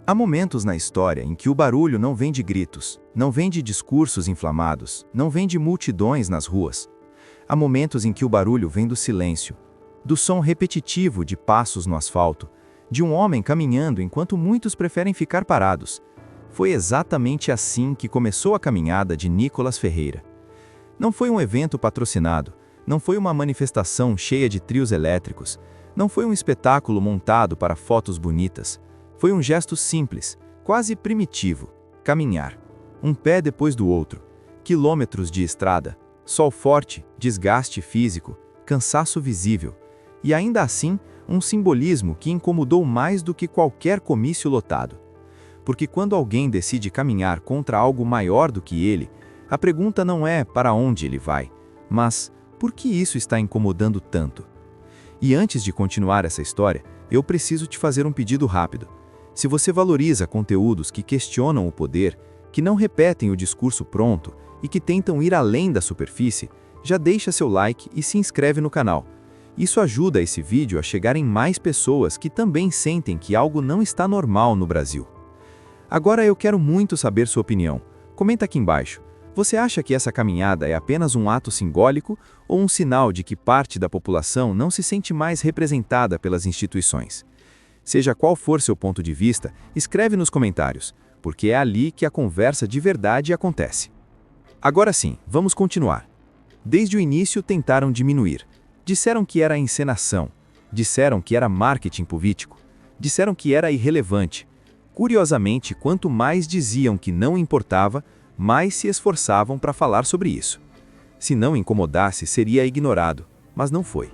Há momentos na história em que o barulho não vem de gritos, não vem de discursos inflamados, não vem de multidões nas ruas. Há momentos em que o barulho vem do silêncio, do som repetitivo de passos no asfalto, de um homem caminhando enquanto muitos preferem ficar parados. Foi exatamente assim que começou a caminhada de Nicolas Ferreira. Não foi um evento patrocinado, não foi uma manifestação cheia de trios elétricos, não foi um espetáculo montado para fotos bonitas. Foi um gesto simples, quase primitivo: caminhar. Um pé depois do outro. Quilômetros de estrada, sol forte, desgaste físico, cansaço visível. E ainda assim, um simbolismo que incomodou mais do que qualquer comício lotado. Porque quando alguém decide caminhar contra algo maior do que ele, a pergunta não é para onde ele vai, mas por que isso está incomodando tanto? E antes de continuar essa história, eu preciso te fazer um pedido rápido. Se você valoriza conteúdos que questionam o poder, que não repetem o discurso pronto e que tentam ir além da superfície, já deixa seu like e se inscreve no canal. Isso ajuda esse vídeo a chegar em mais pessoas que também sentem que algo não está normal no Brasil. Agora eu quero muito saber sua opinião. Comenta aqui embaixo. Você acha que essa caminhada é apenas um ato simbólico ou um sinal de que parte da população não se sente mais representada pelas instituições? Seja qual for seu ponto de vista, escreve nos comentários, porque é ali que a conversa de verdade acontece. Agora sim, vamos continuar. Desde o início tentaram diminuir. Disseram que era encenação. Disseram que era marketing político. Disseram que era irrelevante. Curiosamente, quanto mais diziam que não importava, mais se esforçavam para falar sobre isso. Se não incomodasse, seria ignorado, mas não foi.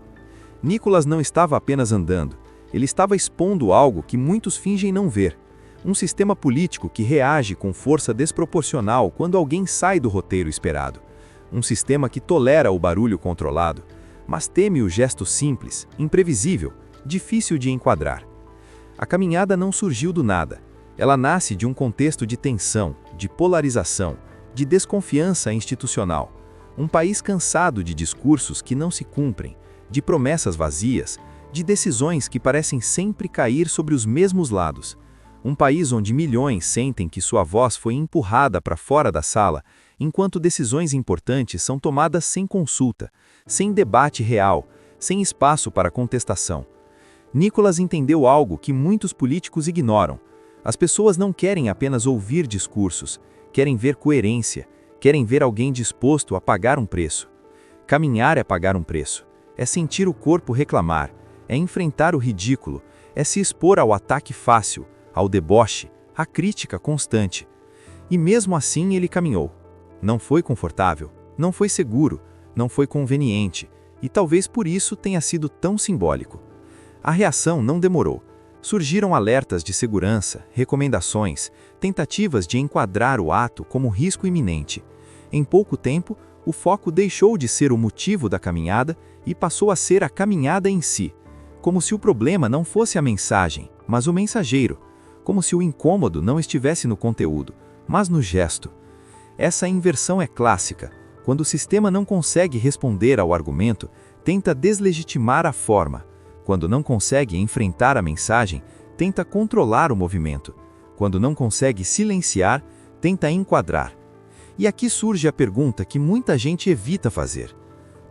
Nicolas não estava apenas andando. Ele estava expondo algo que muitos fingem não ver. Um sistema político que reage com força desproporcional quando alguém sai do roteiro esperado. Um sistema que tolera o barulho controlado, mas teme o gesto simples, imprevisível, difícil de enquadrar. A caminhada não surgiu do nada. Ela nasce de um contexto de tensão, de polarização, de desconfiança institucional. Um país cansado de discursos que não se cumprem, de promessas vazias, de decisões que parecem sempre cair sobre os mesmos lados. Um país onde milhões sentem que sua voz foi empurrada para fora da sala, enquanto decisões importantes são tomadas sem consulta, sem debate real, sem espaço para contestação. Nicolas entendeu algo que muitos políticos ignoram. As pessoas não querem apenas ouvir discursos, querem ver coerência, querem ver alguém disposto a pagar um preço. Caminhar é pagar um preço, é sentir o corpo reclamar, é enfrentar o ridículo, é se expor ao ataque fácil, ao deboche, à crítica constante. E mesmo assim ele caminhou. Não foi confortável, não foi seguro, não foi conveniente, e talvez por isso tenha sido tão simbólico. A reação não demorou. Surgiram alertas de segurança, recomendações, tentativas de enquadrar o ato como risco iminente. Em pouco tempo, o foco deixou de ser o motivo da caminhada e passou a ser a caminhada em si. Como se o problema não fosse a mensagem, mas o mensageiro. Como se o incômodo não estivesse no conteúdo, mas no gesto. Essa inversão é clássica. Quando o sistema não consegue responder ao argumento, tenta deslegitimar a forma. Quando não consegue enfrentar a mensagem, tenta controlar o movimento. Quando não consegue silenciar, tenta enquadrar. E aqui surge a pergunta que muita gente evita fazer.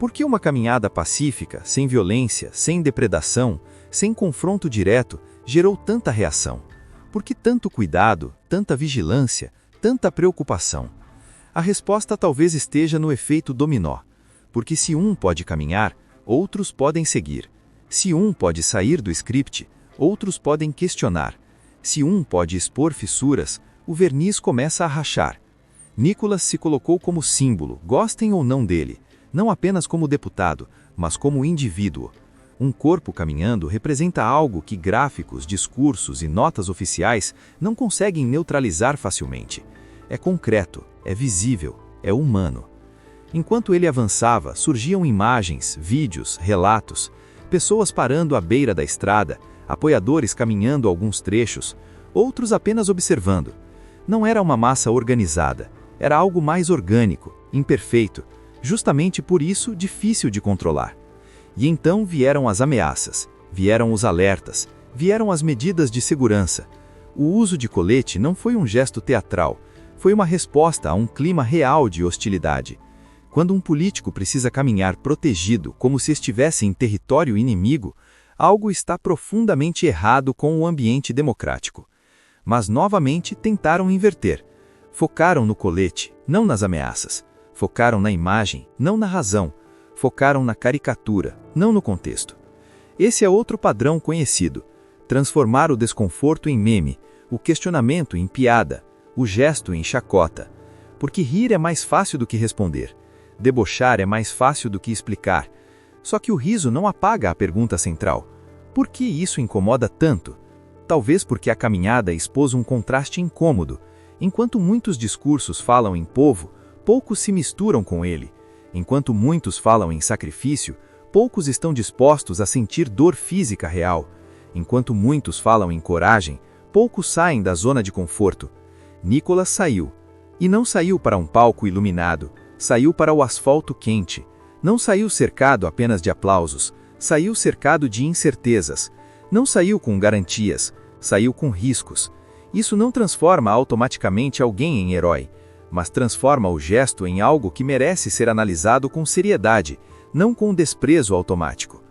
Por que uma caminhada pacífica, sem violência, sem depredação, sem confronto direto, gerou tanta reação? Por que tanto cuidado, tanta vigilância, tanta preocupação? A resposta talvez esteja no efeito dominó. Porque se um pode caminhar, outros podem seguir. Se um pode sair do script, outros podem questionar. Se um pode expor fissuras, o verniz começa a rachar. Nicolas se colocou como símbolo, gostem ou não dele, não apenas como deputado, mas como indivíduo. Um corpo caminhando representa algo que gráficos, discursos e notas oficiais não conseguem neutralizar facilmente. É concreto, é visível, é humano. Enquanto ele avançava, surgiam imagens, vídeos, relatos, pessoas parando à beira da estrada, apoiadores caminhando alguns trechos, outros apenas observando. Não era uma massa organizada, era algo mais orgânico, imperfeito, justamente por isso difícil de controlar. E então vieram as ameaças, vieram os alertas, vieram as medidas de segurança. O uso de colete não foi um gesto teatral, foi uma resposta a um clima real de hostilidade. Quando um político precisa caminhar protegido, como se estivesse em território inimigo, algo está profundamente errado com o ambiente democrático. Mas novamente tentaram inverter. Focaram no colete, não nas ameaças. Focaram na imagem, não na razão. Focaram na caricatura, não no contexto. Esse é outro padrão conhecido. Transformar o desconforto em meme, o questionamento em piada, o gesto em chacota. Porque rir é mais fácil do que responder. Debochar é mais fácil do que explicar. Só que o riso não apaga a pergunta central. Por que isso incomoda tanto? Talvez porque a caminhada expôs um contraste incômodo. Enquanto muitos discursos falam em povo, poucos se misturam com ele. Enquanto muitos falam em sacrifício, poucos estão dispostos a sentir dor física real. Enquanto muitos falam em coragem, poucos saem da zona de conforto. Nicolas saiu. E não saiu para um palco iluminado, saiu para o asfalto quente. Não saiu cercado apenas de aplausos, saiu cercado de incertezas. Não saiu com garantias, saiu com riscos. Isso não transforma automaticamente alguém em herói, mas transforma o gesto em algo que merece ser analisado com seriedade, não com desprezo automático.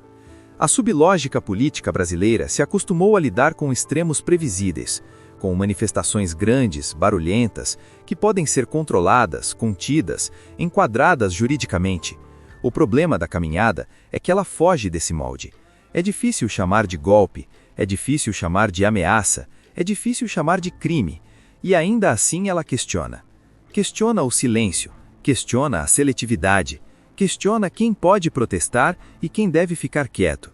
A sublógica política brasileira se acostumou a lidar com extremos previsíveis, com manifestações grandes, barulhentas, que podem ser controladas, contidas, enquadradas juridicamente. O problema da caminhada é que ela foge desse molde. É difícil chamar de golpe, é difícil chamar de ameaça, é difícil chamar de crime, e ainda assim ela questiona. Questiona o silêncio, questiona a seletividade, questiona quem pode protestar e quem deve ficar quieto.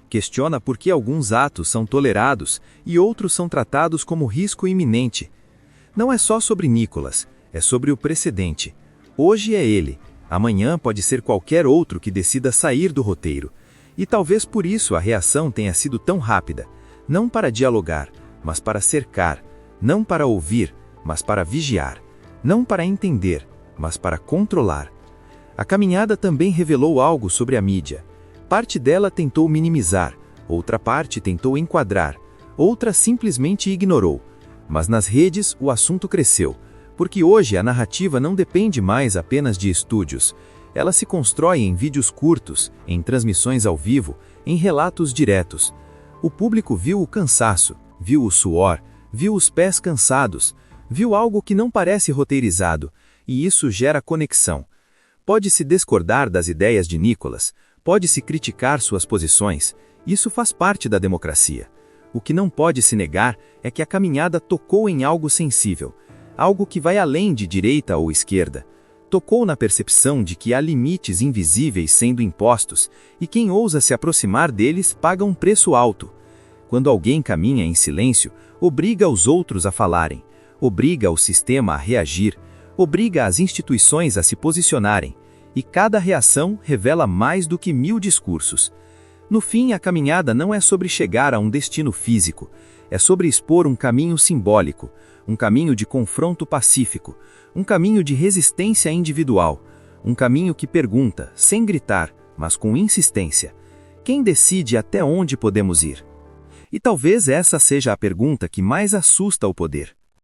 Questiona por que alguns atos são tolerados e outros são tratados como risco iminente. Não é só sobre Nicolas, é sobre o precedente. Hoje é ele, amanhã pode ser qualquer outro que decida sair do roteiro. E talvez por isso a reação tenha sido tão rápida, não para dialogar, mas para cercar, não para ouvir, mas para vigiar, não para entender, mas para controlar. A caminhada também revelou algo sobre a mídia. Parte dela tentou minimizar, outra parte tentou enquadrar, outra simplesmente ignorou. Mas nas redes o assunto cresceu, porque hoje a narrativa não depende mais apenas de estúdios. Ela se constrói em vídeos curtos, em transmissões ao vivo, em relatos diretos. O público viu o cansaço, viu o suor, viu os pés cansados, viu algo que não parece roteirizado, e isso gera conexão. Pode-se discordar das ideias de Nicolas, pode-se criticar suas posições, isso faz parte da democracia. O que não pode se negar é que a caminhada tocou em algo sensível, algo que vai além de direita ou esquerda. Tocou na percepção de que há limites invisíveis sendo impostos, e quem ousa se aproximar deles paga um preço alto. Quando alguém caminha em silêncio, obriga os outros a falarem, obriga o sistema a reagir, obriga as instituições a se posicionarem, e cada reação revela mais do que 1000 discursos. No fim, a caminhada não é sobre chegar a um destino físico, é sobre expor um caminho simbólico, um caminho de confronto pacífico, um caminho de resistência individual, um caminho que pergunta, sem gritar, mas com insistência: quem decide até onde podemos ir? E talvez essa seja a pergunta que mais assusta o poder.